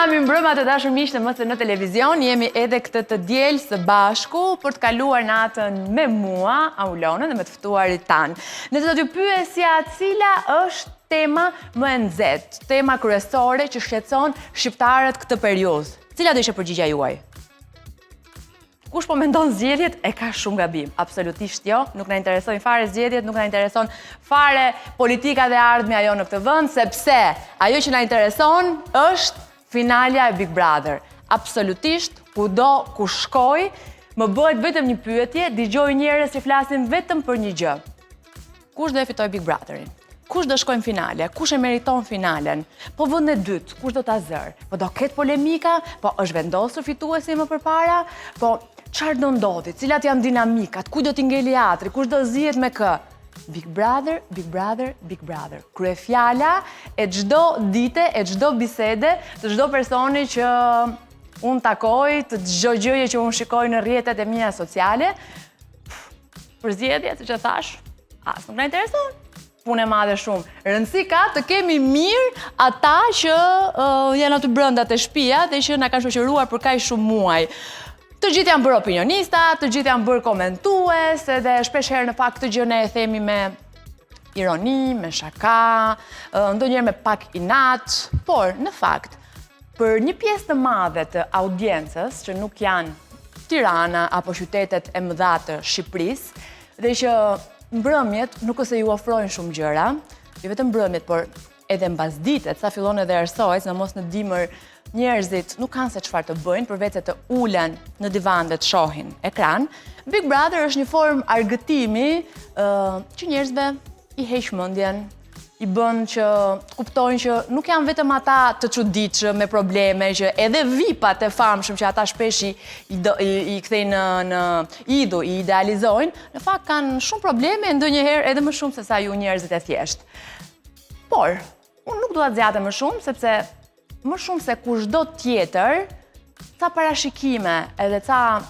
Mirë mbrëma të dashur miq të mos në televizion, jemi edhe këtë të diel së bashku për të kaluar natën me mua, Aulonën dhe me të ftuarit tan. Nëse do t'ju pyesja cila është tema më e nxehtë, tema kryesore që shqetëson shqiptarët këtë periudhë, cila do ishte përgjigjja juaj? Kush po mendon zgjedhjet e ka shumë gabim. Absolutisht jo, nuk na interesojnë fare zgjedhjet, nuk na intereson fare politika dhe ardhmja jo në këtë vend, sepse ajo që na intereson është finalja e Big Brother. Absolutisht, kudo ku shkoj, më bëhet vetëm një pyetje, dëgjoj njerëz që flasin vetëm për një gjë. Kush do e fitoj Big Brotherin? Kush do shkojnë finale? Kush e meriton finalen? Po vend e dytë, kush do ta zër? Po do ketë polemika? Po është vendosur fituesi më përpara? Po çfarë do ndodhi? Cilat janë dinamikat? Ku do t'i ngeli atri? Kush do zihet me kë? Big Brother, Big Brother, Big Brother. Kryefjala e çdo dite, e çdo bisede, të çdo personi që unë takoj, të çdo gjëje që unë shikoj në rrjetet e mia sociale. Për zgjedhjet, siç e thash, as nuk na intereson. Punë e madhe shumë. Rëndësi ka të kemi mirë ata që janë aty brenda te shtëpia dhe që na kanë shoqëruar për kaq shumë muaj. Të gjithë janë bërë opinionista, të gjithë janë bërë komentues, edhe shpesh herë në fakt këtë gjë ne e themi me ironi, me shaka, ndonjëherë me pak inat, por në fakt për një pjesë të madhe të audiencës që nuk janë Tirana apo qytetet e mëdha të Shqipërisë dhe që mbrëmjet nuk ose ju ofrojnë shumë gjëra, jo vetëm mbrëmjet, por edhe mbasditet, sa fillon edhe ersojës, në mos në dimër njerëzit nuk kanë se çfarë të bëjnë, përveç se të ulen në divan dhe të shohin ekran. Big Brother është një formë argëtimi që njerëzve i heq mendjen, i bën që kuptojnë që nuk janë vetëm ata të çuditshëm me probleme, që edhe VIP-at e famshëm që ata shpesh i kthejnë në idhull, i idealizojnë, në fakt kanë shumë probleme, ndonjëherë edhe më shumë se sa ju njerëzit e thjeshtë. Por, unë nuk dua të zgjatem më shumë, sepse më shumë se kushdo tjetër, ca parashikime edhe ca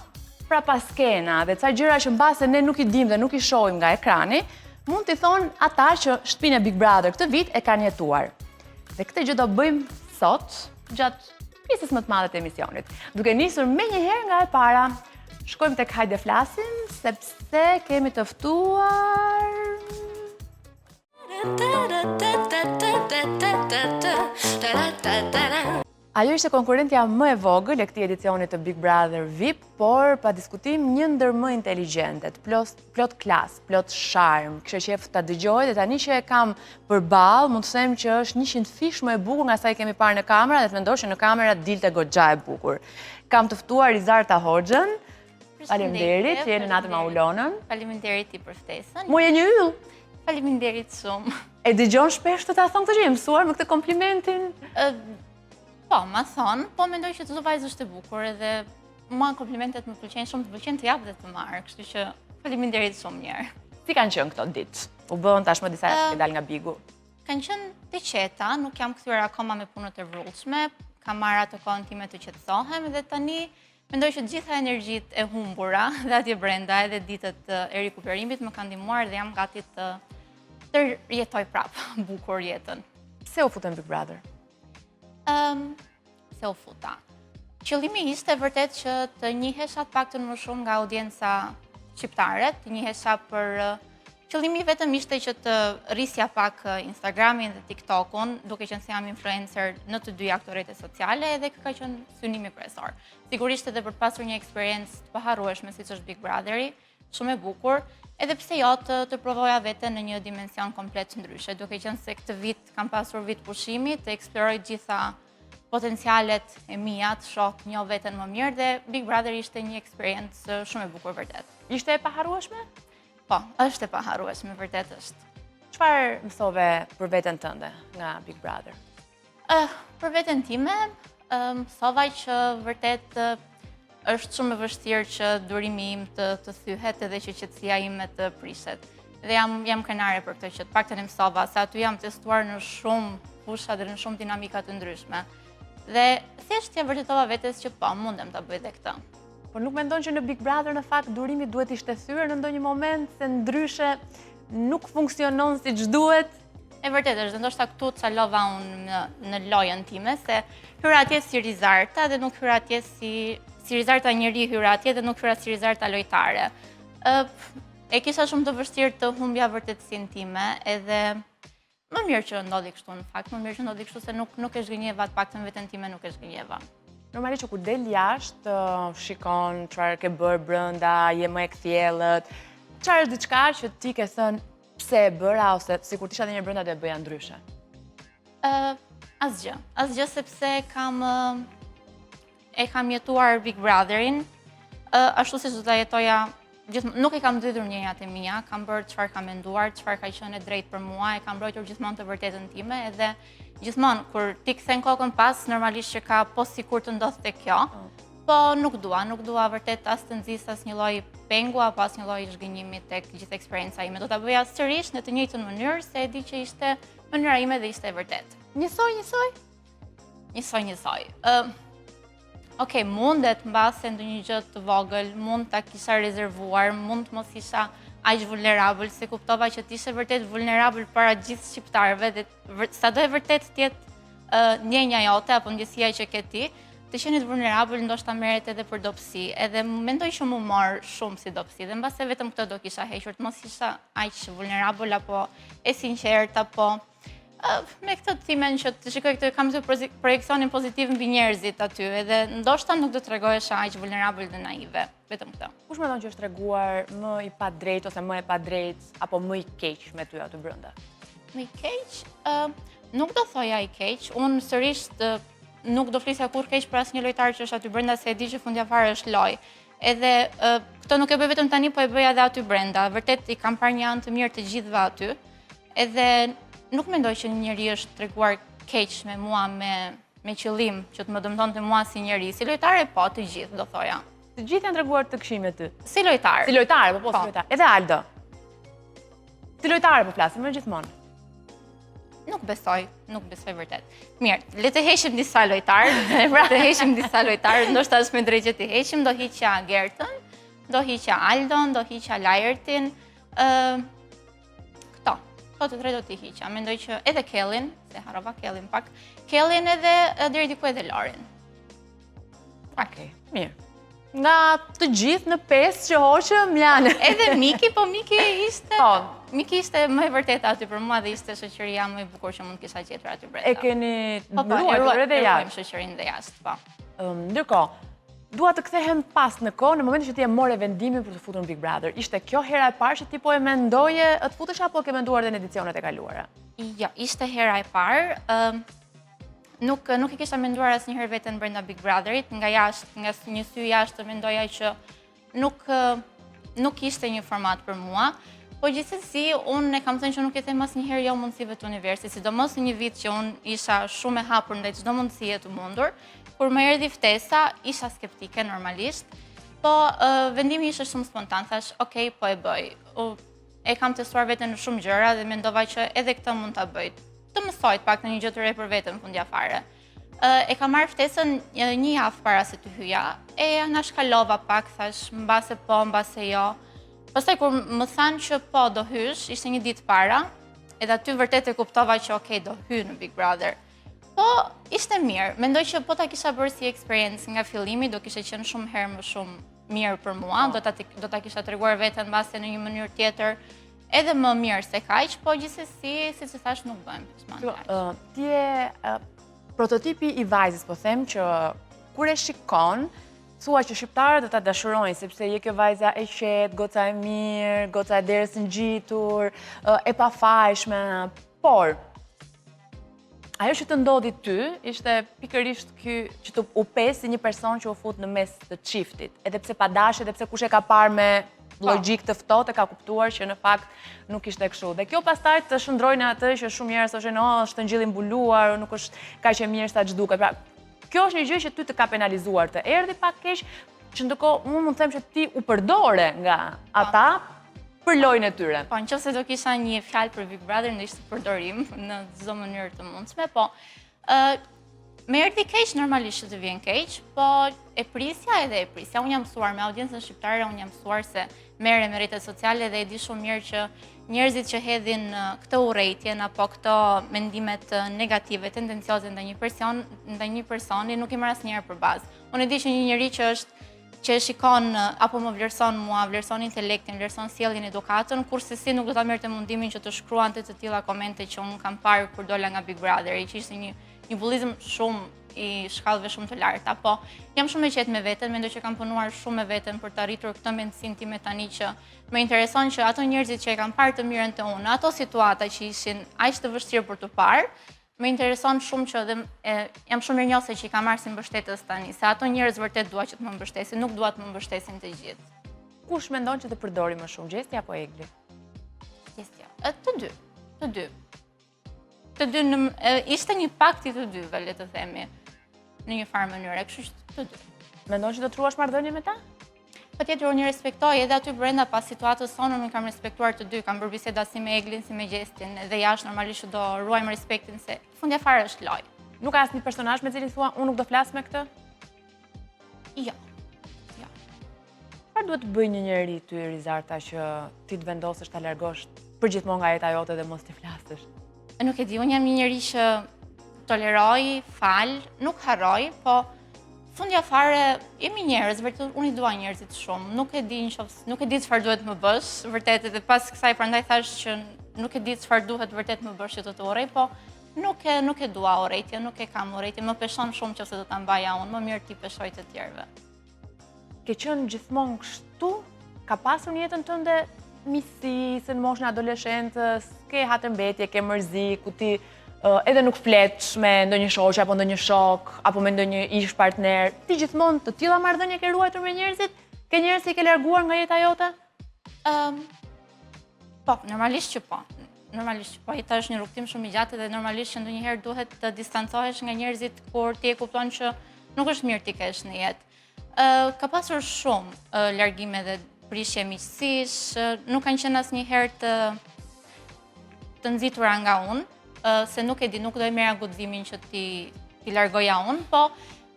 prapaskena dhe ca gjëra që mbase ne nuk i dim dhe nuk i shohim nga ekrani, mund t'i thonë ata që shtëpinë e Big Brother këtë vit e kanë jetuar. Dhe këtë gjë do bëjmë sot, gjatë pjesës më të madhe të emisionit. Duke nisur menjëherë nga e para, shkojmë tek Hajde Flasim, sepse kemi të ftuar... Ajo ishte konkurrentja më e vogël e këtij edicionit të Big Brother VIP, por pa diskutim një ndër më inteligentet, plot klas, plot sharm. Kishe qef ta dëgjoj dhe tani që e kam përballë, mund të them që është 100 fish më e bukur nga sa i kemi parë në kamera dhe të mendosh që në kamera dilte goxha e bukur. Kam të ftuar Rizarta Hoxhën. Faleminderit që jeni natën me Aulonën. Faleminderit ti për ftesën. Mu je një yll. Faleminderit shumë. E dëgjon shpesh të ta thon këtë gjë, mësuar me këtë komplimentin? Po, ma thonë, po mendoj që çdo vajzë është e bukur edhe mua komplimentet më pëlqejnë shumë, të pëlqen të jap dhe të marr, kështu që faleminderit shumë një herë. Si kanë qenë këto ditë? U bën tashmë disa herë që dal nga Bigu. Kanë qenë të qeta, nuk jam kthyer akoma me punët e rrugshme, kam marrë atë kohën time të qetësohem dhe tani mendoj që të gjitha energjitë e humbura dhe atje brenda edhe ditët e rikuperimit më kanë ndihmuar dhe jam gati të jetoj prapë bukur jetën. Pse u futën Big Brother? Se u futa. Qëllimi ishte vërtet që të njihesha të paktën më shumë nga audienca shqiptare, të njihesha për... Qëllimi vetëm ishte që të rrisja pak Instagramin dhe TikTokun, duke qenë se jam influencer në të dyja këto rrjete sociale, edhe ka qenë synimi kryesor. Sigurisht edhe për të pasur një eksperiencë të paharrueshme siç është Big Brotheri, shumë e bukur, edhe pse jo të provoja veten në një dimension komplet ndryshe, duke qenë se këtë vit kam pasur vit pushimi, të eksploroj gjitha potencialet e mia, të shoh një veten më mirë dhe Big Brother ishte një eksperiencë shumë e bukur vërtet. Ishte e paharrueshme? Po, është e paharrueshme, vërtet është. Çfarë mësove për veten tënde nga Big Brother? Për veten time, mësova që vërtet është shumë e vështirë që durimi im të thyhet edhe që qetësia ime të prishet. Dhe jam krenare për këtë që të paktën e mësova, se aty jam testuar në shumë fusha dhe në shumë dinamika të ndryshme. Dhe thjesht ja vërtetova vetes që po, mundem ta bëj edhe këtë. Por nuk mendon që në Big Brother në fakt durimi duhet ishte thyer në ndonjë moment se ndryshe nuk funksionon siç duhet? E vërtetë është, dhe ndoshta këtu calova unë në lojën time, se hyra atje si Rizarta dhe nuk hyra atje si Rizarta njeri hyra atje dhe nuk hyra si Rizarta lojtare. E kisha shumë të vështirë të humbja vërtetësinë time, edhe më mirë që ndodhi kështu në fakt, më mirë që ndodhi kështu se nuk e zhgënjeva, të paktën veten time nuk e zhgënjeva. Normalisht që kur del jashtë, shikon çfarë ke bërë brenda, je më e kthjellët. Çfarë është diçka që ti ke thënë pse e bëra ose sikur të isha edhe një brenda do e bëja ndryshe? Asgjë sepse e kam jetuar Big Brotherin, ashtu siç do ta jetoja gjithmonë. Nuk e kam ndëdur njëjat e mia, kam bërë çfarë kam menduar, çfarë ka qenë e drejtë për mua, e kam mbrojtur gjithmonë të vërtetën time, edhe gjithmonë kur ti kthen kokën pas, normalisht që ka po sikur të ndodhte kjo, po nuk dua vërtet as të nxis as një lloj pengu apo as një lloj zhgënjimi tek gjithë eksperjenca ime. Do ta bëja sërish në të njëjtën mënyrë, se e di që ishte mënyra ime dhe ishte e vërtetë. Njësoj. Okej, mundet mbase ndonjë gjë të vogël, mund ta kisha rezervuar, mund mos isha aq vulnerabël, se kuptova që ti ishe vërtet vulnerabël para gjithë shqiptarëve dhe sado e vërtet të jetë ndjenja jote apo ndjesia që ke ti, të qenit vulnerabël ndoshta merret edhe për dobësi, edhe mendoj që mu mor shumë si dobësi, dhe mbase vetëm këtë do kisha hequr, të mos isha aq vulnerabël apo e sinqert apo me këtë timen që të shikoj këtë, kam të projekcionin pozitiv mbi njerëzit aty, edhe ndoshta nuk do të tregohesha aq vulnerabël dhe naive, vetëm këtë. Kush mendon që është treguar më i padrejt ose më e padrejt apo më i keq me ty aty brenda? Më i keq? Nuk do thoja i keq. Unë sërish nuk do flisja kur keq për asnjë lojtar që është aty brenda, se e di që fundjavare është lojë. Edhe këtë nuk e bëj vetëm tani, po e bëj edhe aty brenda. Vërtet i kam parë një anë të mirë të gjithëve aty. Edhe nuk mendoj që një njeri është treguar keq me mua me qëllim që të më dëmtonte mua si njeri. Si lojtare, po, të gjithë, do thoja. Të gjithë janë treguar të këqij me ty? Si lojtar. Si lojtare, po si lojtare. Edhe Aldo? Si lojtare po flasim, më gjithmonë? Nuk besoj vërtet. Mirë, le të heqim disa lojtarë, ndoshta është me drejtë të heqim, do hiqja Gertën, do hiqja Aldon, do hiqja Lajertin, këto të tre do t'i hiqja. Mendoj që edhe Kellin, se harrova Kellin pak, Kellin edhe deri diku edhe Lorin. Okej, mirë. Nga të gjithë në 5 që hoqëm janë. Edhe Miki, po Miki ishte më e vërtetë aty për mua dhe ishte shoqëria më e bukur që mund kisha gjetur aty brenda. E keni ruajtur edhe jashtë shoqërinë dhe jashtë, po. Ndërkohë, dua të kthehem pas në kohë, në momentin që ti e morë vendimin për të futur në Big Brother. Ishte kjo hera e parë që ti po e mendoje të futesh apo ke menduar edhe në edicionet e kaluara? Jo, ishte hera e parë. Nuk e kisha menduar asnjëherë veten brenda Big Brotherit, nga jashtë, nga një sy jashtë mendoja që nuk ishte një format për mua, po gjithsesi unë e kam thënë që nuk e them asnjëherë jo mundësive të universit, sidomos në një vit që unë isha shumë e hapur ndaj çdo mundësie të mundur. Kur më erdhi ftesa, isha skeptike normalisht, po vendimi ishte shumë spontan, thash, okej, po e bëj. E kam testuar veten në shumë gjëra dhe mendova që edhe këtë mund ta bëj. Të mësoj të paktën një gjë të re për veten fundjavare. E kam marrë ftesën një javë para se të hyja, e na shkalova pak, thash, mbase po, mbase jo. Pastaj kur më thanë që po do hysh, ishte një ditë para, edhe aty vërtet e kuptova që okej, do hy në Big Brother. Po, ishte mirë. Mendoj që po ta kisha bërë si eksperiencë nga fillimi, do kishte qenë shumë herë më shumë mirë për mua, do ta kisha treguar veten mbase në një mënyrë tjetër, edhe më mirë se kaq, po gjithsesi, siç e thash, nuk bëjmë. Ti je prototipi i vajzës, po them që kur e shikon, thua që shqiptarët do ta dashurojnë sepse je kjo vajza e qetë, goca e mirë, goca e derës ngjitur, e pafajshme, por ajo që të ndodhi ty ishte pikërisht ky që u pes si një person që u fut në mes të çiftit, edhe pse pa dashje, edhe pse kush e ka parë me logjik të ftohtë ka kuptuar që në fakt nuk ishte kështu. Dhe kjo pastaj të shndroi në atë që shumë njerëz thoshën, është ngjilli mbuluar, nuk është kaq e mirë sa ç'duket. Pra, kjo është një gjë që ty të ka penalizuar, të erdhi pak keq, që ndërkohë unë mund të them që ti u përdore nga ata për lojën e tyre. Po, nëse do kisha një fjalë për Big Brother, në ishte përdorim në çdo mënyrë të mundshme, po me erdhi keq, normalisht që të vjen keq, po e prisja edhe e prisja. Unë jam mësuar me audiencën shqiptare, unë jam mësuar se merrem me rrjetet sociale dhe e di shumë mirë që njerëzit që hedhin këtë urrëtitjen apo këto mendimet negative, tendencioze ndaj një personi nuk i marr asnjëherë për bazë. Unë e di që një njerëz që e shikon apo më vlerëson mua, vlerëson intelektin, vlerëson sjelljen, edukatën, kurse si nuk do ta merrte mundimin që të shkruante të tilla komente që unë kam parë kur dola nga Big Brother, që ishte një bullizëm shumë i shkallëve shumë të larta, po jam shumë e qetë me veten, mendoj që kam punuar shumë me veten për të arritur këtë mendsinë time tani që më intereson që ato njerëzit që e kanë parë të mirën te unë, ato situata që ishin aq të vështirë për të parë, më intereson shumë që jam shumë mirënjohëse që i kam marrë si mbështetës tani, se ato njerëz vërtet dua që të më mbështesin, nuk dua të më mbështesin të gjithë. Kush mendon që të përdori më shumë, Gjestja apo Egli? Gjestja. Të dy. Ishte një pakt i të dyve, le të themi, në një farë mënyrë, kështu që të dy. Mendon që do të ruash marrëdhënie me ta? Patjetër unë respektoj edhe aty brenda pas situatës sonë unë kam respektuar të dy, kam bërë biseda si me Eglin, si me Gjestin, dhe jashtë normalisht që do ruajmë respektin se fundja fare është lojë. Nuk ka asnjë personazh me cilin thua unë nuk do flas me këtë? Jo. Çfarë duhet të bëjë një njeri ty Rizarta që ti të vendosësh ta largosh përgjithmonë nga jeta jote dhe mos t'i flasësh? Nuk e di, unë jam një njeri që toleroj, fal, nuk harroj, po fundja fare jemi njerëz, vërtet unë i dua njerëzit shumë. Nuk e di çfarë duhet më bësh, vërtet edhe pas kësaj prandaj thash që nuk e di çfarë duhet vërtet më bësh që të urrej, po nuk e dua urrëtitje, nuk e kam urrëtitje, më peshon shumë nëse do ta mbaja unë, më mirë ti peshoj të tjerëve. Ke qenë gjithmonë kështu? Ka pasur në jetën tënde misi, se në moshën e adoleshencës, ke hatërmbetje, ke mërzi, ku ti edhe nuk fleç me ndonjë shoqe apo ndonjë shok apo me ndonjë ish partner. Ti gjithmonë të tilla marrëdhënie ke ruajtur me njerëzit? Ke njerëz që i ke larguar nga jeta jote? Po, normalisht që po. Jeta është një rrugtim shumë i gjatë dhe normalisht që ndonjëherë duhet të distancohesh nga njerëzit kur ti e kupton që nuk është mirë ti kesh në jetë. Ka pasur shumë largime dhe prishje miqësish, nuk kanë qenë asnjëherë të nxitura nga unë. Se nuk e di, nuk do e merra guximin që ti largoja unë, po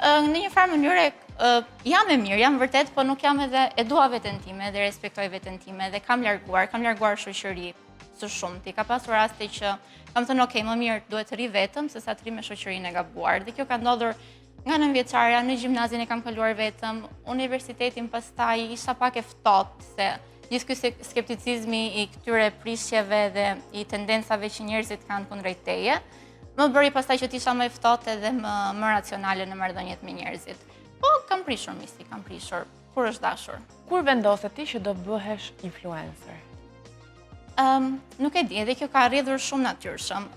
në një farë mënyrë jam e mirë, jam vërtet, po nuk jam edhe e dua veten time dhe respektoj veten time dhe kam larguar shoqëri së shumti. Ka pasur raste që kam thënë okay, më mirë duhet të ri vetëm se sa të ri me shoqërinë e gabuar. Dhe kjo ka ndodhur nga 9 vjeçarja, në gjimnazin e kam kaluar vetëm, universitetin pastaj isha pak e ftohtë se gjithë ky skepticizmi i këtyre prishjeve dhe i tendencave që njerëzit kanë kundrejt teje, më bëri pastaj që t'isha më e ftohtë edhe më racionale në marrëdhëniet me njerëzit. Po, kam prishur misi, kur është dashur. Kur vendose ti që do bëhesh influencer? Nuk e di, edhe kjo ka rrjedhur shumë natyrshëm.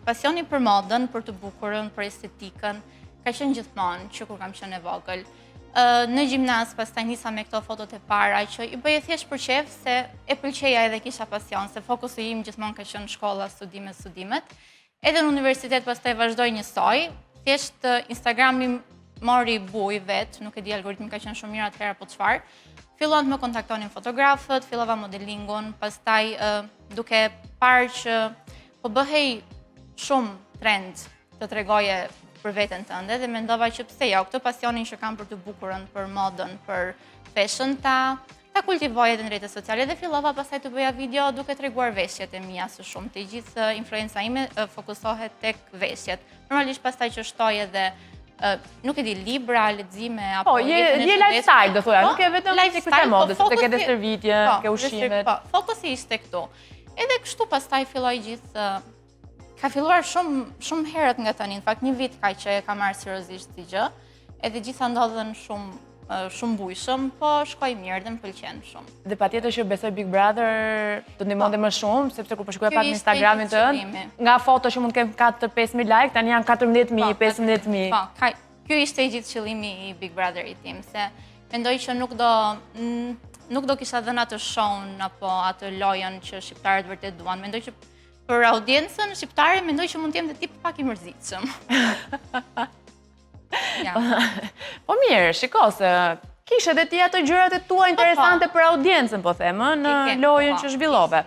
Pasioni për modën, për të bukurën, për estetikën, ka qenë gjithmonë që kur kam qenë e vogël. Në gjimnaz, pastaj nisa me këto fotot e para që i bëje thjesht për qejf se e pëlqeja edhe kisha pasion, se fokusi im gjithmonë ka qenë shkolla, studimet. Edhe në universitet pastaj vazhdoj njësoj, thjesht Instagrami mori buj vet, nuk e di algoritmi ka qenë shumë mirë atëherë apo çfarë. Filluan të më kontaktonin fotografët, fillova modelingun, pastaj duke parë që po bëhej shumë trend të tregoje për veten tënde dhe mendova që pse jo, këtë pasionin që kam për të bukurën, për modën, për fashion ta kultivoj edhe në rrjetet sociale dhe fillova pastaj të bëja video duke treguar veshjet e mia së shumti. Gjithë influenca ime fokusohet tek veshjet. Normalisht pastaj që shtoj edhe nuk e di libra, lexime apo je lifestyle do thoya, nuk e vetëm tek këtë modë, sepse ke dhe stërvitje, ke ushqimet. Po, fokusi ishte këtu. Edhe kështu pastaj filloi gjithë ka filluar shumë herët nga tani, në fakt një vit ka që e ka marrë seriozisht si gjë, edhe gjitha ndodhen shumë bujshëm, po shkoj mirë dhe më pëlqen shumë. Dhe patjetër që besoj Big Brother të ndihmonte më shumë, sepse kur po shikoja pak në Instagramin tënd, nga foto që mund të kem 4-5.000 like, tani janë 14.000, 15.000. Po, ky ishte i gjithë qëllimi i Big Brotherit tim, se mendoj që nuk do kisha dhënë atë show-n apo atë lojën që shqiptarët vërtet duan. Mendoj që për audiencën shqiptare mendoj që mund të jem dhe tip pak i mërzitshëm. Po mirë, shiko se kishe dhe ti ato gjërat e tua interesante për audiencën, po theme, në lojën që zhvillove.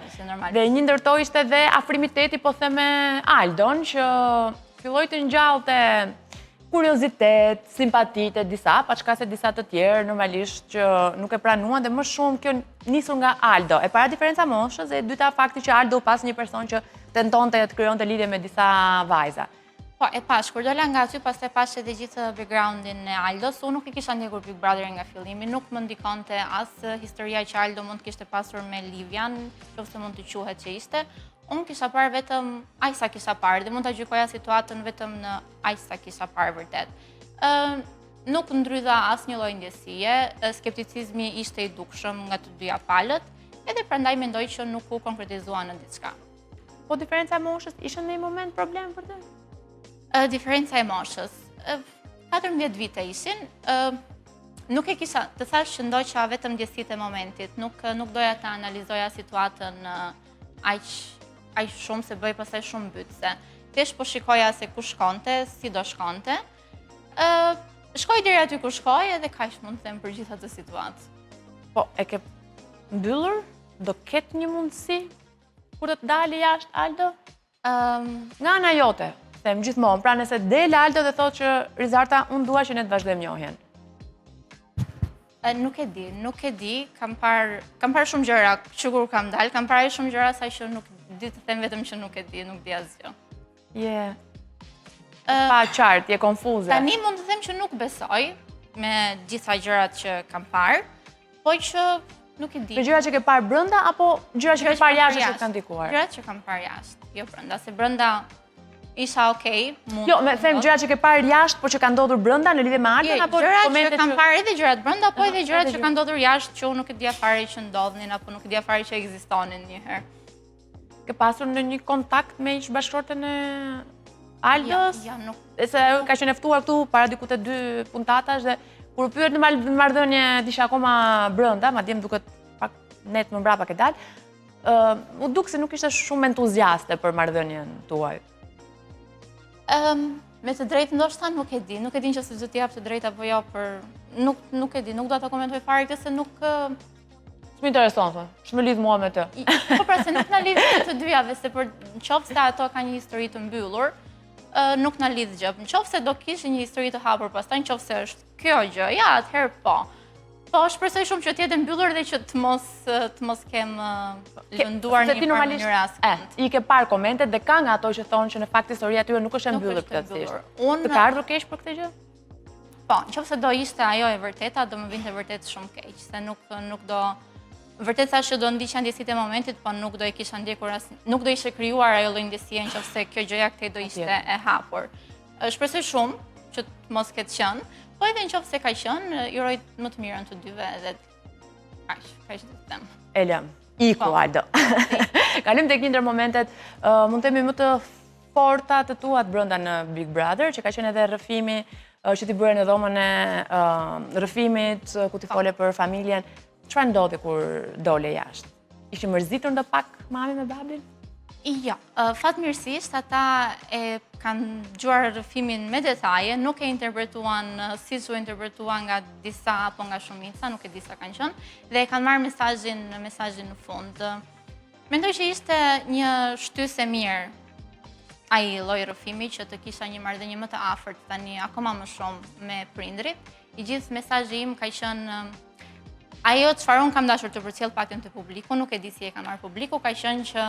Dhe një ndërto ishte dhe afrimiteti, po theme, Aldon, që filloj të ngjallte kuriozitet, simpatit e disa, pa çka se disa të tjerë, normalisht që nuk e pranuan dhe më shumë kjo nisur nga Aldo. E para diferenca moshës e dyta fakti që Aldo pas një person që tentonte të krijonte lidhje me disa vajza. Po, e pash, kur dola nga aty, pas e pash edhe gjithë backgroundin e Aldos, unë nuk i kisha ndjekur Big Brother nga fillimi, nuk më ndikonte as historia që Aldo mund të kishte pasur me Livian, nëse mund të quhet që ishte. Unë kisha parë vetëm aq sa kisha parë dhe mund ta gjykoja situatën vetëm në aq sa kisha parë vërtet. Nuk ndrydha asnjë lloj ndjesie, skepticizmi ishte i dukshëm nga të dyja palët, edhe prandaj mendoj që nuk u konkretizua në diçka. Po diferenca e moshës ishte në një moment problem për të? Diferenca e moshës. 14 vite ishin, nuk e kisha, të thash që ndoqa vetëm ndjesitë e momentit, nuk doja të analizoja situatën aq shumë se bëj pastaj shumë mbytëse. Thjesht po shikoja se ku shkonte, si do shkonte. Shkoj deri aty ku shkoj edhe kaq mund të them për gjithë atë situatë. Po, e ke mbyllur? Do ketë një mundësi kur të dalë jashtë Aldo? Nga ana jote, them gjithmonë, pra nëse del Aldo dhe thotë që Rizarta, unë dua që ne të vazhdojmë njohjen. Nuk e di, kam parë shumë gjëra që kur kam dalë, kam parë shumë gjëra sa që nuk di të them vetëm që nuk e di, nuk di asgjë. Pa qartë, je konfuze. Tani mund të them që nuk besoj me gjitha gjërat që kam parë, po që nuk e di. Për gjërat që ke parë brenda apo gjërat që ke parë jashtë që të kanë ndikuar? Gjërat që kam parë jashtë, jo brenda, se brenda isha okej. Jo, me them gjërat që ke parë jashtë, po që kanë ndodhur brenda në lidhje me Aldon apo gjërat që kam parë edhe gjërat brenda, po edhe gjërat që kanë ndodhur jashtë që unë nuk e dija fare që ndodhnin apo nuk e dija fare që ekzistonin një herë. Ke pasur ndonjë kontakt me ish bashkëshortën e Aldos? Ja, nuk. Se ka qenë ftuar këtu para diku të 2 puntatash dhe kur pyet në marrëdhënie disha akoma brenda, madje më duket pak net më mbrapa ke dalë, u duk se nuk ishte shumë entuziaste për marrëdhënien tuaj. Me të drejtë ndoshta nuk e di që se do t'i jap të drejtë apo jo, nuk e di, nuk do ta komentoj fare këtë se nuk S'më intereson, s'më lidh mua me të. Po pra se nuk na lidh të dyjave, se për nëse ato kanë një histori të mbyllur, nuk na lidh gjë. Nëse do kishin një histori të hapur pastaj, nëse është kjo gjë, ja, atëherë po. Po shpresoj shumë që të jetë mbyllur dhe që të mos kem lënduar një mënyrë asnjë. I ke parë komentet dhe ka nga ato që thonë që në fakt historia e tyre nuk është e mbyllur plotësisht. Të ka ardhur keq për këtë gjë? Po, nëse do ishte ajo e vërteta, do më vinte vërtet shumë keq, se nuk do vërtet thash që do ndiqja ndjesitë e momentit, po nuk do i kisha ndjekur nuk do ishte krijuar ajo lloj ndjesie nëse kjo gjëja këtej do ishte e hapur. Shpresoj shumë që të mos ketë qenë, po edhe nëse ka qenë, ju uroj më të mirën të dyve edhe kaq do të them. E lëm. Iku Aldo. Kalim tek një ndër momentet, mund të themi më të forta të tuat brenda në Big Brother, që ka qenë edhe rrëfimi që t'i bëre në dhomën e rrëfimit, ku t'i fole për familjen. Çfarë ndodhi kur dole jashtë? Ishin mërzitur ndo pak mami me babin? Jo, fatmirësisht ata e kanë dëgjuar rrëfimin me detaje, nuk e interpretuan siç u interpretua nga disa apo nga shumica, nuk e di sa kanë qenë, dhe e kanë marrë mesazhin në fund. Mendoj që ishte një shtysë e mirë ai lloj rrëfimi që të kisha një marrëdhënie më të afërt tani akoma më shumë me prindrit. I gjithë mesazhi im ka qenë ajo çfarë unë kam dashur të përcjell paktën te publiku, nuk e di si e kanë marrë publiku, ka qenë që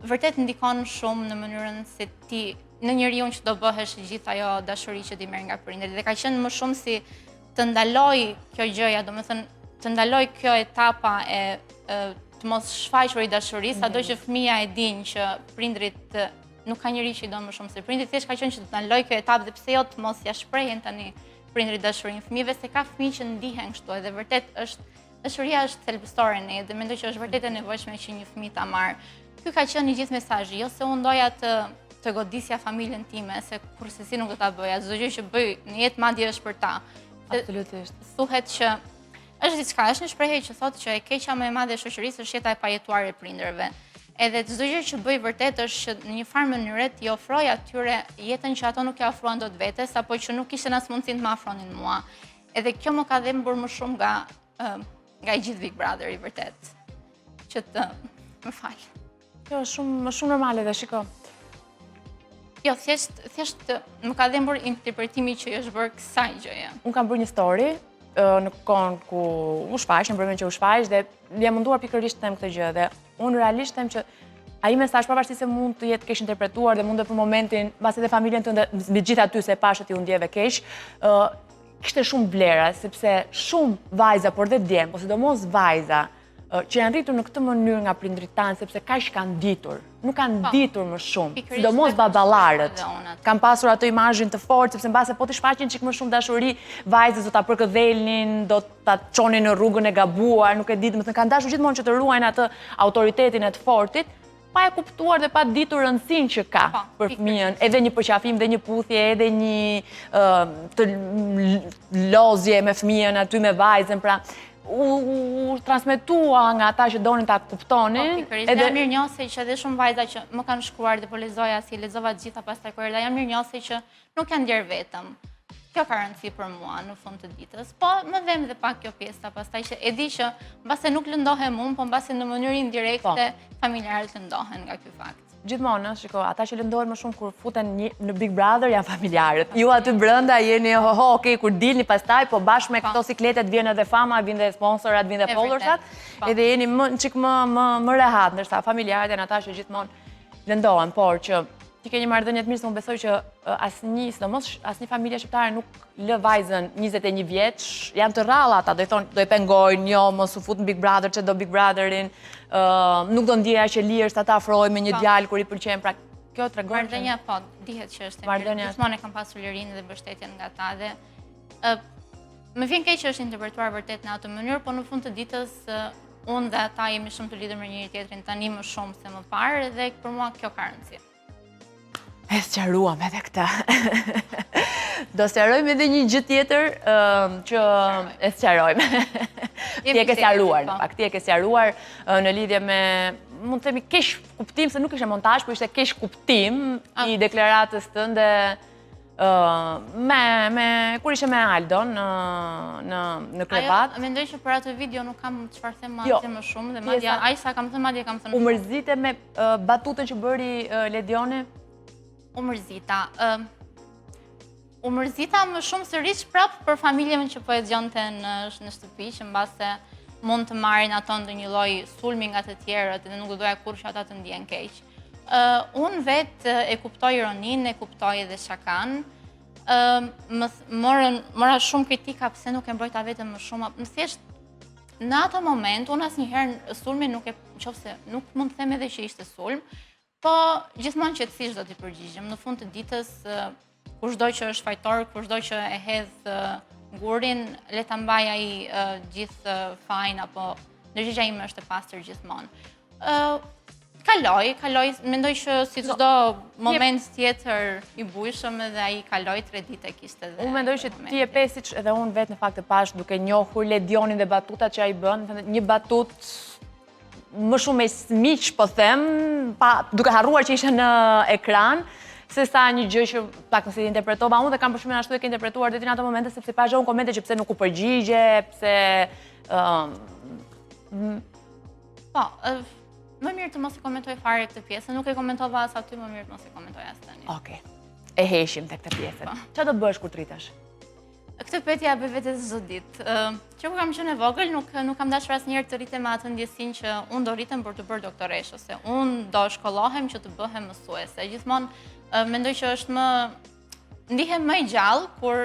vërtet ndikon shumë në mënyrën se ti në njeriu që do bëhesh gjithë ajo dashuri që ti merr nga prindërit. Dhe ka qenë më shumë si të ndaloj kjo gjëja, domethënë të ndaloj kjo etapa e të mos shfaqur i dashurisë, sado që fëmia e din që prindrit nuk ka njëri që i don më shumë se prindrit, thjesht ka qenë që të ndaloj kjo etapë dhe pse jo të mos ja shprehen tani prindrit dashurinë fëmijëve, se ka fëmijë që ndihen kështu edhe vërtet dashuria është thelbësore ne dhe mendoj që është vërtet e nevojshme që një fëmijë ta marrë. Ky ka qenë i gjithë mesazhi, jo se unë doja të godisja familjen time, se kurse si nuk do ta bëja, çdo gjë që bëj në jetë madje është për ta. Absolutisht. Thuhet që është diçka, është një shprehje që thotë që e keqja më e madhe e shoqërisë është jeta e pajetuar e prindërve. Edhe çdo gjë që bëj vërtet është që në një farë mënyrë t'i ofroj atyre jetën që ato nuk ja ofruan dot vetes, apo që nuk kishin as mundësinë të më afronin mua. Edhe kjo më ka dhe më bërë më shumë nga i gjithë Big Brother i vërtet. Që të më falë. Kjo është më shumë normale dhe shiko. Jo, thjesht më ka dhe më bërë interpretimi që është bërë kësaj gjëja. Unë kam bërë një story në kohën ku u shfaq, në përmen që u shfaq, dhe jam munduar pikërisht të them këtë gjë, dhe unë realisht them që ai mesazh pavarësisht se mund të jetë keq interpretuar dhe mund të për momentin, mbas edhe familjen tënde, mbi gjithë aty se pashët i u ndjeve keq, kishte shumë vlera, sepse shumë vajza, por dhe djem, po sidomos vajza, që janë rritur në këtë mënyrë nga prindrit tanë, sepse kaq kanë ditur, nuk kanë ditur më shumë, sidomos baballarët. Kanë pasur atë imazhin të fortë, sepse mbase po të shfaqin çik më shumë dashuri, vajzës do ta përkëdhelnin, do ta çonin në rrugën e gabuar, nuk e di, domethënë kanë dashur gjithmonë që të ruajnë atë autoritetin e të fortit, pa e kuptuar dhe pa ditur rëndësinë që ka për fëmijën, edhe një përqafim, edhe një puthje, edhe një të lozje me fëmijën aty me vajzën, pra u transmetua nga ata që donin ta kuptonin. Edhe jam mirënjohëse që edhe shumë vajza që më kanë shkruar dhe po lexoja si lexova të gjitha pastaj kur jam mirënjohëse që nuk janë ndjer vetëm. Kjo ka rëndësi për mua në fund të ditës. Po më dhem dhe pak kjo pjesa pastaj që e di që mbase nuk lëndohem unë, po mbase në mënyrë indirekte familjarët lëndohen nga ky fakt. Gjithmonë, shiko, ata që lëndohen më shumë kur futen në Big Brother janë familjarët. Ju aty brenda jeni okej, kur dilni pastaj, po bashkë me këto sikletet vjen edhe fama, vjen dhe sponsorat, vjen dhe followersat, edhe jeni çik më rehat, ndërsa familjarët janë ata që gjithmonë lëndohen, por që ti ke një marrëdhënie të mirë, se unë besoj që asnjë familje shqiptare nuk lë vajzën 21 vjeç, janë të rralla ata, do i thonë, do i pengojnë, jo, mos u fut në Big Brother, që do Big Brotherin, nuk do ndjeja që lirë sa ta afroj me një djalë kur i pëlqen, pra kjo tregon. Marrëdhënia po, dihet që është e mirë. Gjithmonë e kam pasur lirinë dhe mbështetjen nga ta dhe më vjen keq që është interpretuar vërtet në atë mënyrë, po në fund të ditës unë dhe ata jemi shumë të lidhur me njëri tjetrin tani më shumë se më parë dhe për mua kjo ka rëndësi. E sqaruam edhe këtë. Do sqarojmë edhe një gjë tjetër që e sqarojmë. Ti e ke sqaruar, në fakt, ti e ke sqaruar në lidhje me, mund të themi, keq kuptim, se nuk ishte montazh, por ishte keq kuptim i deklaratës tënde kur ishe me Aldon në krevat. Mendoj që për atë video nuk kam çfarë them më shumë dhe madje ai sa kam thënë, madje kam thënë. U mërzite me batutën që bëri Ledioni? U mërzita më shumë sërish prapë për familjen që po e dëgjonte në shtëpi, që mbase mund të marrin ato në një lloj sulmi nga të tjerët dhe nuk do doja kurrë që ata të ndjen keq. Unë vetë e kuptoj ironinë, e kuptoj edhe shakan. Mora shumë kritika pse nuk e mbrojta vetëm më shumë. Në thjesht në ato moment, unë asnjëherë sulmin nuk mund të them edhe që ishte sulm, po gjithmonë qetësisht do t'i përgjigjem. Në fund të ditës, kushdo që është fajtor, kushdo që e hedh gurin, le ta mbaj ai gjithë fajin, apo ndërgjigja ime është e pastër gjithmonë. Kaloj, mendoj që si çdo moment tjetër i bujshëm edhe ai kaloi 3 ditë kishte edhe. Unë mendoj që ti e pesiç edhe unë vetë në fakt e pash duke njohur Ledionin dhe batutat që ai bën, një batut më shumë me smiq, po them, duke harruar që ishe në ekran, se sa një gjë që pak nëse interpretova unë dhe kam përshtypjen ashtu e ke interpretuar deri në ato momente, sepse pa gjohun komente që pse nuk u përgjigje, pse po, më mirë të mos e komentoj fare këtë pjesë, nuk e komentova as aty, më mirë të mos e komentoj as tani. Okej. E heshim tek këtë pjesë. Çfarë do të bësh kur të rritesh? Këtë pyetje ja bëj vetes çdo ditë. Që kur kam qenë e vogël, nuk kam dashur asnjëherë të rritem me atë ndjesinë që unë do rritem për të bërë doktoresh, ose unë do shkollohem që të bëhem mësuese. Gjithmonë mendoj që është ndihem më i gjallë kur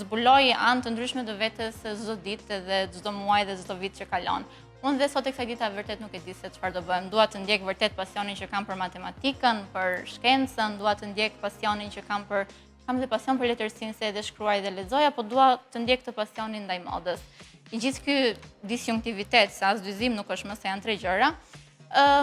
zbuloj anë të ndryshme të vetes çdo ditë dhe çdo muaj dhe çdo vit që kalon. Unë dhe sot e kësaj dita vërtet nuk e di se çfarë do bëhem. Dua të ndjek vërtet pasionin që kam për matematikën, për shkencën, dua të ndjek pasionin që kam dhe pasion për letërsinë, se edhe shkruaj dhe lexoja, po dua të ndjek këtë pasionin ndaj modës. I gjithë ky disjunktivitet, se as dyzim nuk është më se janë 3 gjëra,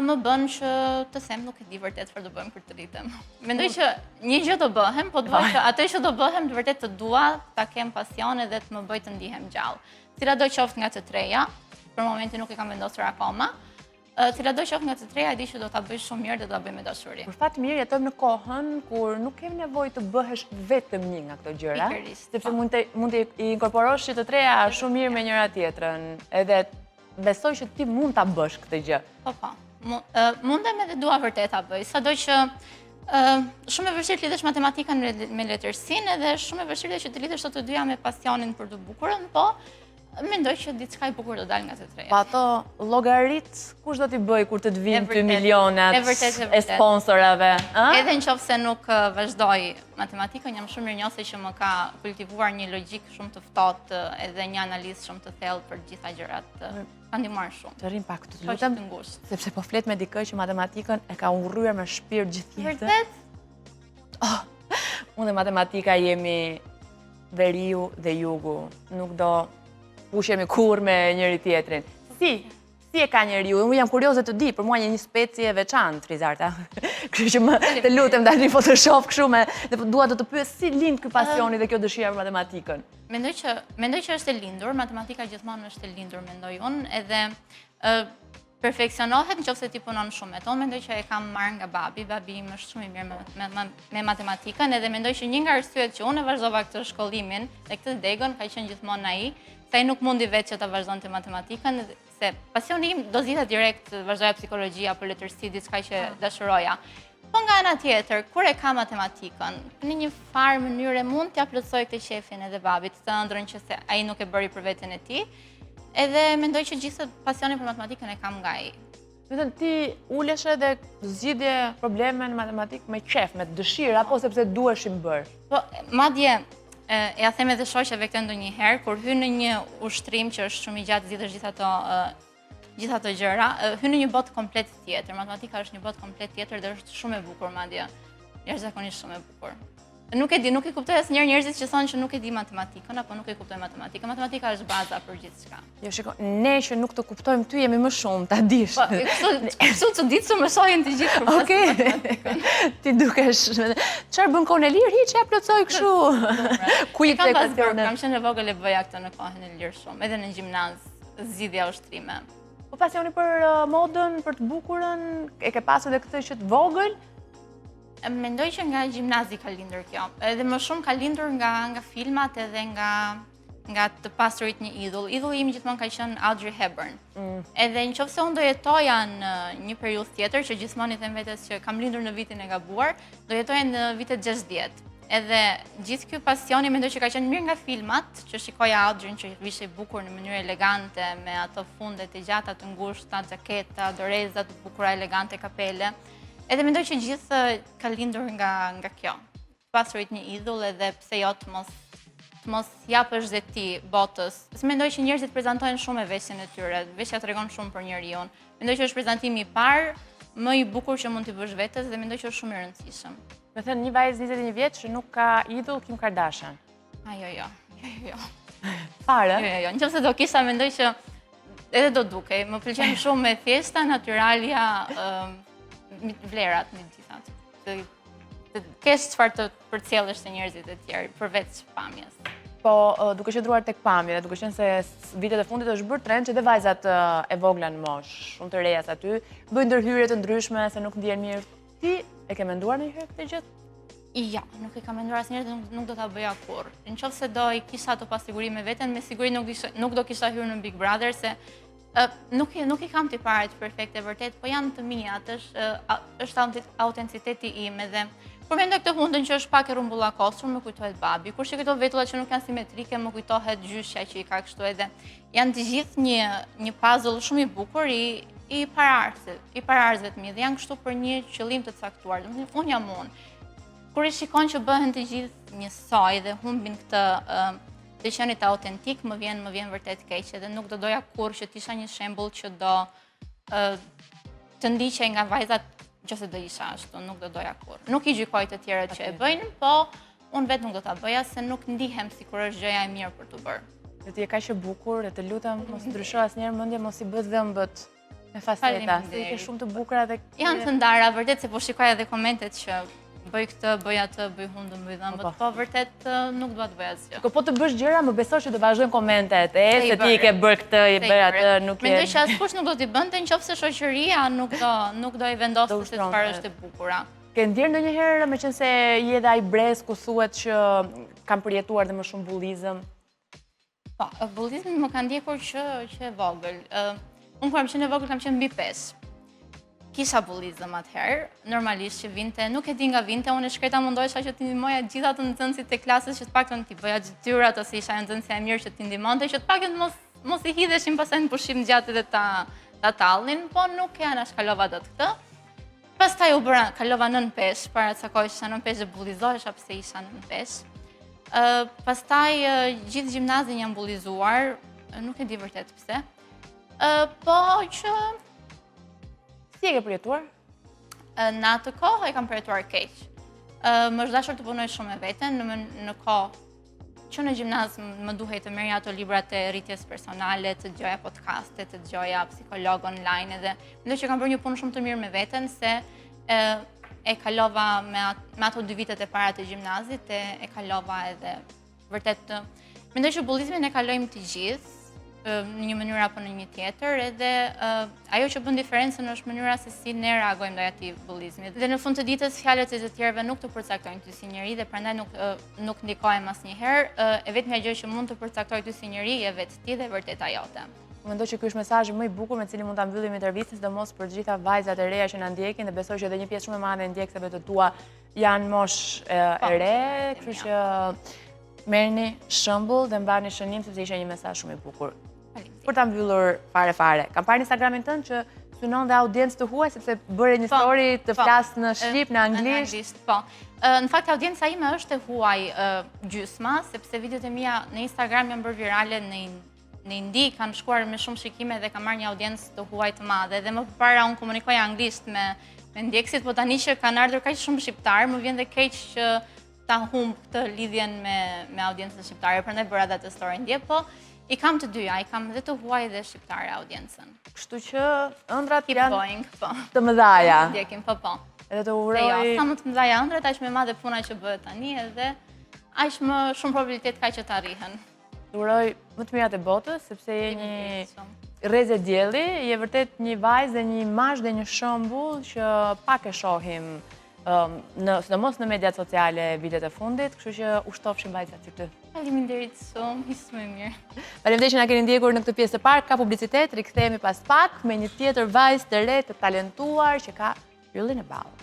më bën që të them nuk e di vërtet çfarë do bëhem kur të rritem. Mendoj që një gjë do bëhem, po dua që atë që do bëhem të vërtet të dua ta kem pasion edhe të më bëj të ndihem gjallë. Cila do qoftë nga të treja, për momentin nuk e kam vendosur akoma. Cila do qoftë nga të treja, di që do ta bëj shumë mirë dhe do ta bëj me dashuri. Për fat mirë jetojmë në kohën kur nuk kemi nevojë të bëhesh vetëm një nga këto gjëra, Pikërisht, sepse mund të i inkorporosh që të treja shumë mirë me njëra tjetrën. Edhe besoj që ti mund ta bësh këtë gjë. Po. Mundem edhe dua vërtet ta bëj, sado që shumë e vështirë të lidhesh matematikën me letërsinë edhe shumë e vështirë që të lidhesh të dyja me pasionin për të bukurën, po mendoj që diçka e bukur do dalë nga të treja. Pa ato llogarit, kush do t'i bëj kur të vinë ty milionat e sponsorave? Edhe nëse nuk vazhdoj matematikën, jam shumë mirënjohëse që më ka kultivuar një logjik shumë të ftohtë edhe një analizë shumë të thellë për gjitha gjërat. Ka ndihmuar shumë. Të rrim pak të lutem, sepse po flet me dikë që matematikën e ka urryer me shpirt gjithë jetën. Vërtet? Unë dhe matematika jemi veriu dhe jugu. Nuk do pushemi kur me njëri tjetrin. Si e ka njeriu? Unë jam kurioze të di, për mua një specie e veçantë, Frizarta. Kështu që më të lutem tani Photoshop kështu dhe dua të pyes si lind ky pasioni dhe kjo dëshira për matematikën. Mendoj që është e lindur, matematika gjithmonë është e lindur, mendoj unë, edhe perfeksionohet nëse ti punon shumë me to. Mendoj që e kam marrë nga babi. Babi im është shumë i mirë me matematikën, edhe mendoj që një nga arsyet që unë e vazhdova këtë shkollimin dhe këtë degën ka qenë gjithmonë ai, se ai nuk mundi vetë që ta vazhdonte matematikën, se pasioni im do zgjidhej direkt vazhdoja psikologjia apo letërsi, diçka që dashuroja. Po nga ana tjetër, kur e ka matematikën, në një farë mënyrë mund t'ia plotësoj këtë qefin edhe babit, të ëndrrën që se ai nuk e bëri për veten e tij. Edhe mendoj që gjithë pasionin për matematikën e kam nga ai. Do të thënë ti ulesh edhe zgjidhje probleme në matematikë me qef, me dëshirë apo sepse duheshin bërë? Po, madje ja them edhe shoqeve këtë ndonjëherë kur hyn në një ushtrim që është shumë i gjatë zgjidhësh gjithë ato gjëra, hyn në një botë komplet tjetër. Matematika është një botë komplet tjetër dhe është shumë e bukur madje. Jashtëzakonisht shumë e bukur. Nuk e di, nuk i kuptoj asnjëherë njerëzit që thonë që nuk e di matematikën apo nuk e kuptoj matematikën. Matematika është baza për gjithçka. Jo, shiko, ne që nuk të kuptojmë ty jemi më shumë, ta dish. Po, kështu çuditshëm më shohin të gjithë për matematikën. Ti dukesh. Çfarë bën kohën e lirë? Hiç ja plotsoj kështu. Ku i tek pasionet? Kam qenë e vogël e bëja këtë në kohën e lirë shumë, edhe në gjimnaz, zgjidhja ushtrime. Po pasioni për modën, për të bukurën, e ke pasur edhe këtë që të vogël? Mendoj që nga gjimnazi ka lindur kjo. Edhe më shumë ka lindur nga filmat edhe nga të pasurit një idhull. Idhulli im gjithmonë ka qenë Audrey Hepburn. Edhe nëse unë do jetoja në një periudhë tjetër, që gjithmonë i them vetes që kam lindur në vitin e gabuar, do jetoja në vitet 60. Edhe gjithë ky pasioni mendoj që ka qenë mirë nga filmat, që shikoja Audrey që ishte i bukur në mënyrë elegante me ato fundet e gjata të ngushta, xhaketa, doreza të bukura elegante, kapele. Edhe mendoj që gjithë ka lindur nga kjo. Pasurit një idhull edhe pse jo të mos japësh dhe ti botës. Se mendoj që njerëzit prezantojnë shumë e veshjen e tyre, veshja tregon shumë për njeriu. Mendoj që është prezantimi i parë, më i bukur që mund t'i bësh vetes dhe mendoj që është shumë i rëndësishëm. Me thënë një vajzë 21 vjeç që nuk ka idhull Kim Kardashian. Jo. Fare? Jo. Nëse do kisha mendoj që edhe do dukej. Më pëlqen shumë me thjeshta, natyralja, vlerat me gjithat. Të kesh çfarë të përcjellësh te njerëzit e tjerë përveç pamjes. Po, duke qëndruar tek pamja, duke qenë se vitet e fundit është bërë trend që dhe vajzat e vogla në mosh, shumë të rejas aty, bëjnë ndërhyrje të ndryshme se nuk ndihen mirë. Ti e ke menduar ndonjëherë këtë gjë? Jo, nuk e kam menduar asnjëherë dhe nuk do ta bëja kurrë. Nëse do i kisha ato pasiguri me veten, me siguri nuk do kisha hyrë në Big Brother se nuk i kam të parë të perfekte vërtet, po janë të mia, është autenticiteti im edhe kur mendoj këtë hundën që është pak e rrumbullakosur, më kujtohet babi. Kur shikoj këto vetulla që nuk janë simetrike, më kujtohet gjyshja që i ka kështu edhe. Janë të gjithë një puzzle shumë i bukur i pararzëve të mi dhe janë kështu për një qëllim të caktuar. Domethënë unë jam unë. Kur i shikon që bëhen të gjithë njësoj dhe humbin këtë të qenit autentik, më vjen vërtet keq edhe nuk do doja kurrë që t'isha një shembull që do të ndiqej nga vajzat. Nëse do isha ashtu, nuk do doja kurrë. Nuk i gjykoj të tjerët që e bëjnë, po unë vetë nuk do ta bëja se nuk ndihem sikur është gjëja e mirë për të bërë. Dhe ti je kaq e bukur, dhe të lutem mos ndrysho asnjëherë mendje, mos i bë dhëmbët me faseta. Se ke shumë të bukura dhe janë të ndara, vërtet se po shikoj edhe komentet që bëj këtë, bëj atë, bëj hundën, bëj dhëmbët, po vërtet nuk dua të bëj asgjë. Po të bësh gjëra, më beso që të vazhdojnë komentet, se ti ke bërë këtë, i bërë atë, nuk Mendoj që askush nuk do t'i bënte nëse shoqëria nuk do i vendoste se çfarë është e bukura. Ke ndjerë ndonjëherë meqense je dhe ai brez ku thuhet që kam përjetuar dhe më shumë bullizëm? Po, bullizmi më ka ndjekur që e vogël. Unë kur kam qenë e vogël kam qenë mbi 5. Kisha bullizëm atëherë, normalisht që vinte, nuk e di nga vinte, unë e shkreta mundohesha që t'i ndihmoja gjitha të nxënësit e klasës që të paktën t'i bëja detyrat ose isha nxënësja e mirë që t'i ndihmonte, që të paktën mos i hidheshin pastaj në pushim gjatë dhe ta tallnin, po nuk e anashkalova dot këtë. Pastaj u bëra, kalova nën 5, para ca kohë isha nën 5 dhe bullizohesha pse isha nën 5. Pastaj gjithë gjimnazin jam bullizuar, nuk e di vërtet pse. Po që si e ke përjetuar? Në atë kohë e kam përjetuar keq. Më është dashur të punoj shumë me veten, në kohë që në gjimnaz më duhej të merrja ato librat e rritjes personale, të dëgjoja podcaste, të dëgjoja psikolog online edhe mendoj që kam bërë një punë shumë të mirë me veten se e kalova me ato 2 vitet e para të gjimnazit, e kalova edhe vërtet mendoj që bullizmin e kalojmë të gjithë në një mënyrë apo në një tjetër, edhe ajo që bën diferencën është mënyra se si ne reagojmë ndaj atij bullizmi. Dhe në fund të ditës fjalët e të tjerëve nuk të përcaktojnë ty si njeri dhe prandaj nuk ndikohem asnjëherë. E vetmja gjë që mund të përcaktojë ty si njeri je vetë ti dhe vërteta jote. Mendoj që ky është mesazhi më i bukur me cilin mund ta mbyllim intervistën, sidomos për të gjitha vajzat e reja që na ndjekin dhe besoj që edhe një pjesë shumë e madhe e ndjekësve të tua janë moshë e re, kështu që merrni shembull dhe mbani shënim sepse ishte një mesazh shumë i bukur. Për ta mbyllur fare. Kam parë në Instagramin tënd që synon dhe audiencë të huaj sepse bëre një story të flas në shqip, në anglisht. Po. Në fakt audienca ime është e huaj gjysma, sepse videot e mia në Instagram janë bërë virale në Indi, kanë shkuar me shumë shikime dhe kanë marrë një audiencë të huaj të madhe. Dhe më përpara unë komunikoja anglisht me ndjekësit, po tani që kanë ardhur kaq shumë shqiptar, më vjen dhe keq që ta humb këtë lidhjen me audiencën shqiptare, prandaj bëra atë story ndje, po i kam të dyja, i kam dhe të huaj dhe shqiptare audiencën. Kështu që ëndrat janë po. Të mëdhaja. Ndjekim, po. Edhe të uroj. Sa më të mëdhaja ëndrat, aq më madhe puna që bëhet tani edhe aq më shumë probabilitet ka që të arrihen. Të uroj më të mirat e botës, sepse je një rrezë dielli, je vërtet një vajzë dhe një imazh dhe një shembull që pak e shohim sidomos në mediat sociale vitet e fundit, kështu që ushtofshim vajzat si ty. Faleminderit shumë, ishte më mirë. Faleminderit që na keni ndjekur në këtë pjesë të parë, ka publicitet, rikthehemi pas pak me një tjetër vajzë të re, të talentuar që ka yllin e ballë.